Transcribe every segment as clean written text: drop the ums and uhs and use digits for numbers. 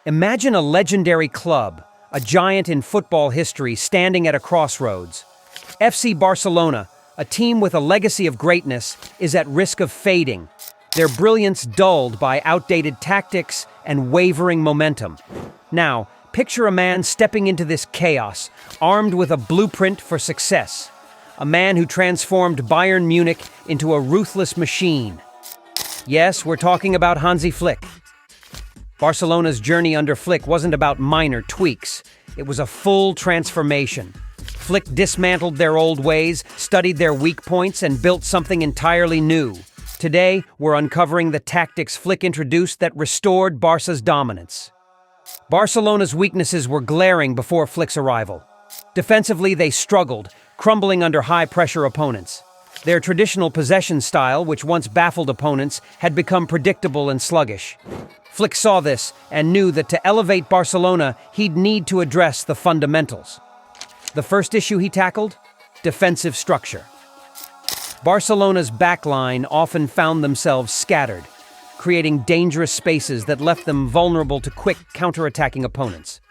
Imagine a legendary club, a giant in football history standing at a crossroads. FC Barcelona, a team with a legacy of greatness, is at risk of fading, their brilliance dulled by outdated tactics and wavering momentum. Now, picture a man stepping into this chaos, armed with a blueprint for success. A man who transformed Bayern Munich into a ruthless machine. Yes, we're talking about Hansi Flick. Barcelona's journey under Flick wasn't about minor tweaks. It was a full transformation. Flick dismantled their old ways, studied their weak points, and built something entirely new. Today, we're uncovering the tactics Flick introduced that restored Barca's dominance. Barcelona's weaknesses were glaring before Flick's arrival. Defensively, they struggled, crumbling under high-pressure opponents. Their traditional possession style, which once baffled opponents, had become predictable and sluggish. Flick saw this and knew that to elevate Barcelona, he'd need to address the fundamentals. The first issue he tackled? Defensive structure. Barcelona's backline often found themselves scattered, creating dangerous spaces that left them vulnerable to quick counterattacking opponents.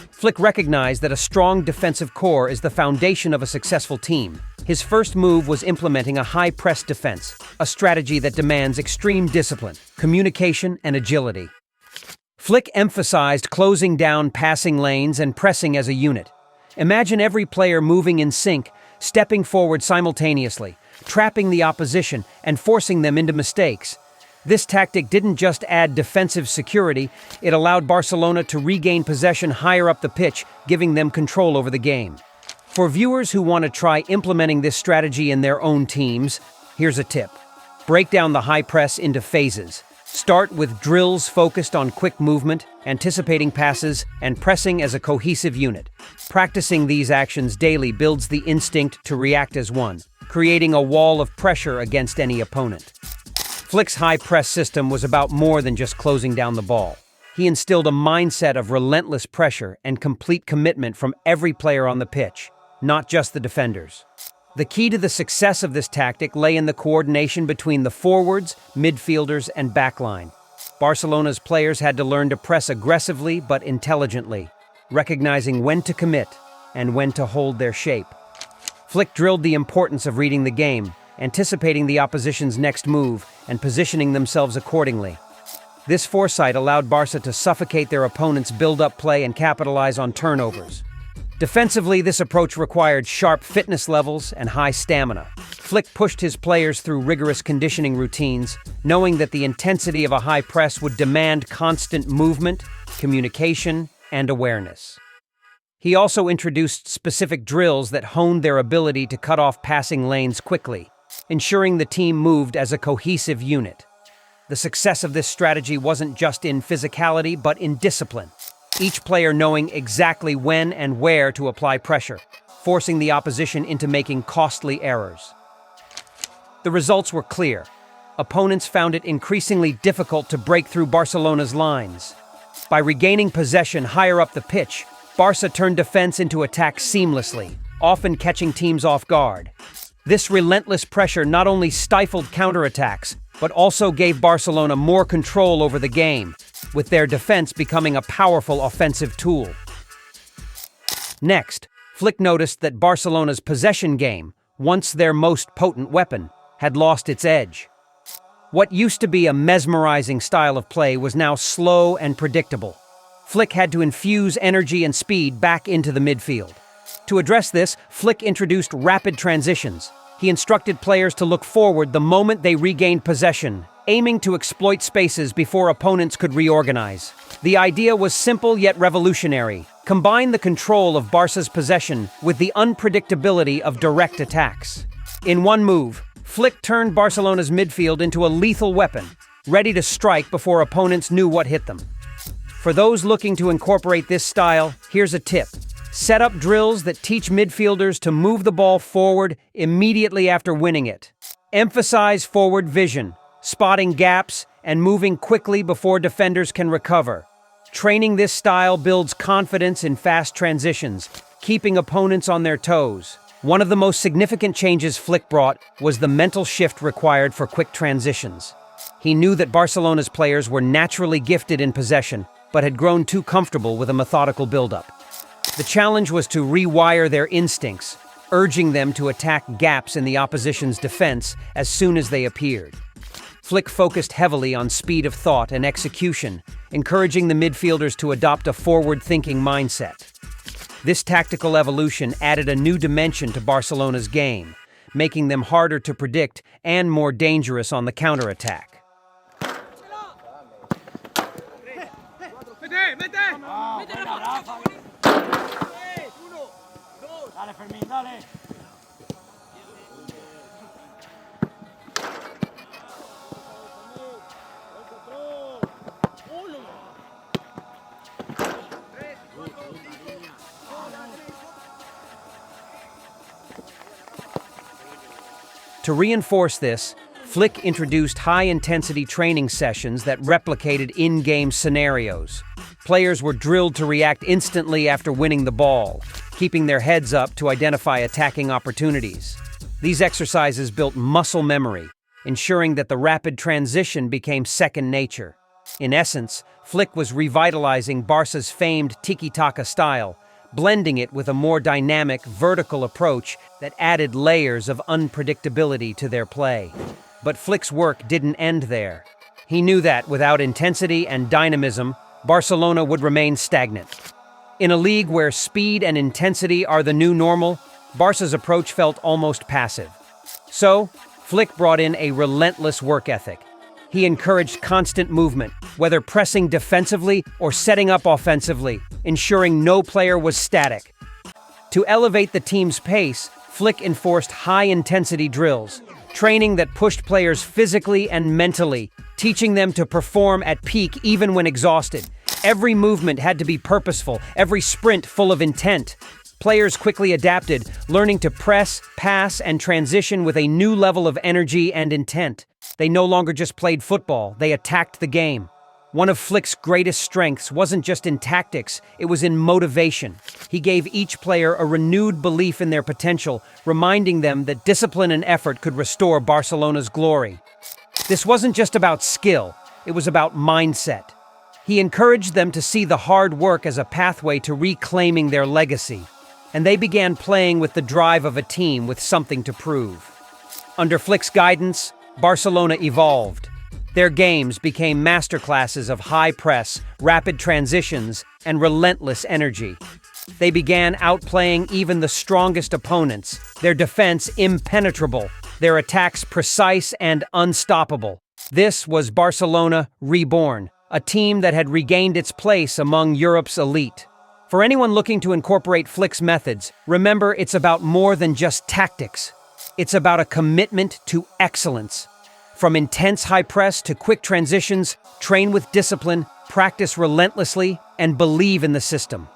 Flick recognized that a strong defensive core is the foundation of a successful team. His first move was implementing a high-press defense, a strategy that demands extreme discipline, communication, and agility. Flick emphasized closing down passing lanes and pressing as a unit. Imagine every player moving in sync, stepping forward simultaneously, trapping the opposition, and forcing them into mistakes. This tactic didn't just add defensive security, it allowed Barcelona to regain possession higher up the pitch, giving them control over the game. For viewers who want to try implementing this strategy in their own teams, here's a tip. Break down the high press into phases. Start with drills focused on quick movement, anticipating passes, and pressing as a cohesive unit. Practicing these actions daily builds the instinct to react as one, creating a wall of pressure against any opponent. Flick's high-press system was about more than just closing down the ball. He instilled a mindset of relentless pressure and complete commitment from every player on the pitch, not just the defenders. The key to the success of this tactic lay in the coordination between the forwards, midfielders, and backline. Barcelona's players had to learn to press aggressively but intelligently, recognizing when to commit and when to hold their shape. Flick drilled the importance of reading the game, anticipating the opposition's next move, and positioning themselves accordingly. This foresight allowed Barca to suffocate their opponents' build-up play and capitalize on turnovers. Defensively, this approach required sharp fitness levels and high stamina. Flick pushed his players through rigorous conditioning routines, knowing that the intensity of a high press would demand constant movement, communication, and awareness. He also introduced specific drills that honed their ability to cut off passing lanes quickly, ensuring the team moved as a cohesive unit. The success of this strategy wasn't just in physicality, but in discipline. Each player knowing exactly when and where to apply pressure, forcing the opposition into making costly errors. The results were clear. Opponents found it increasingly difficult to break through Barcelona's lines. By regaining possession higher up the pitch, Barca turned defense into attack seamlessly, often catching teams off guard. This relentless pressure not only stifled counterattacks, but also gave Barcelona more control over the game, with their defense becoming a powerful offensive tool. Next, Flick noticed that Barcelona's possession game, once their most potent weapon, had lost its edge. What used to be a mesmerizing style of play was now slow and predictable. Flick had to infuse energy and speed back into the midfield. To address this, Flick introduced rapid transitions. He instructed players to look forward the moment they regained possession, aiming to exploit spaces before opponents could reorganize. The idea was simple yet revolutionary. Combine the control of Barca's possession with the unpredictability of direct attacks. In one move, Flick turned Barcelona's midfield into a lethal weapon, ready to strike before opponents knew what hit them. For those looking to incorporate this style, here's a tip. Set up drills that teach midfielders to move the ball forward immediately after winning it. Emphasize forward vision, spotting gaps, and moving quickly before defenders can recover. Training this style builds confidence in fast transitions, keeping opponents on their toes. One of the most significant changes Flick brought was the mental shift required for quick transitions. He knew that Barcelona's players were naturally gifted in possession, but had grown too comfortable with a methodical buildup. The challenge was to rewire their instincts, urging them to attack gaps in the opposition's defense as soon as they appeared. Flick focused heavily on speed of thought and execution, encouraging the midfielders to adopt a forward-thinking mindset. This tactical evolution added a new dimension to Barcelona's game, making them harder to predict and more dangerous on the counterattack. To reinforce this, Flick introduced high-intensity training sessions that replicated in-game scenarios. Players were drilled to react instantly after winning the ball, keeping their heads up to identify attacking opportunities. These exercises built muscle memory, ensuring that the rapid transition became second nature. In essence, Flick was revitalizing Barca's famed tiki-taka style, blending it with a more dynamic, vertical approach that added layers of unpredictability to their play. But Flick's work didn't end there. He knew that without intensity and dynamism, Barcelona would remain stagnant. In a league where speed and intensity are the new normal, Barca's approach felt almost passive. So, Flick brought in a relentless work ethic. He encouraged constant movement, whether pressing defensively or setting up offensively, ensuring no player was static. To elevate the team's pace, Flick enforced high-intensity drills, training that pushed players physically and mentally, teaching them to perform at peak even when exhausted. Every movement had to be purposeful, every sprint full of intent. Players quickly adapted, learning to press, pass, and transition with a new level of energy and intent. They no longer just played football, they attacked the game. One of Flick's greatest strengths wasn't just in tactics, it was in motivation. He gave each player a renewed belief in their potential, reminding them that discipline and effort could restore Barcelona's glory. This wasn't just about skill, it was about mindset. He encouraged them to see the hard work as a pathway to reclaiming their legacy, and they began playing with the drive of a team with something to prove. Under Flick's guidance, Barcelona evolved. Their games became masterclasses of high press, rapid transitions, and relentless energy. They began outplaying even the strongest opponents, their defense impenetrable, their attacks precise and unstoppable. This was Barcelona reborn, a team that had regained its place among Europe's elite. For anyone looking to incorporate Flick's methods, remember it's about more than just tactics. It's about a commitment to excellence. From intense high press to quick transitions, train with discipline, practice relentlessly, and believe in the system.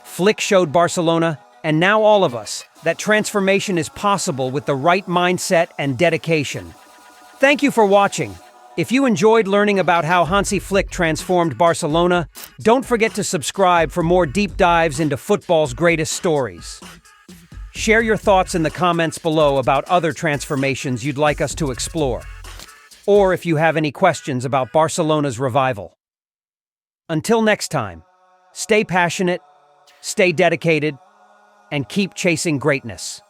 Flick showed Barcelona, and now all of us, that transformation is possible with the right mindset and dedication. Thank you for watching. If you enjoyed learning about how Hansi Flick transformed Barcelona, don't forget to subscribe for more deep dives into football's greatest stories. Share your thoughts in the comments below about other transformations you'd like us to explore, or if you have any questions about Barcelona's revival. Until next time, stay passionate, stay dedicated, and keep chasing greatness.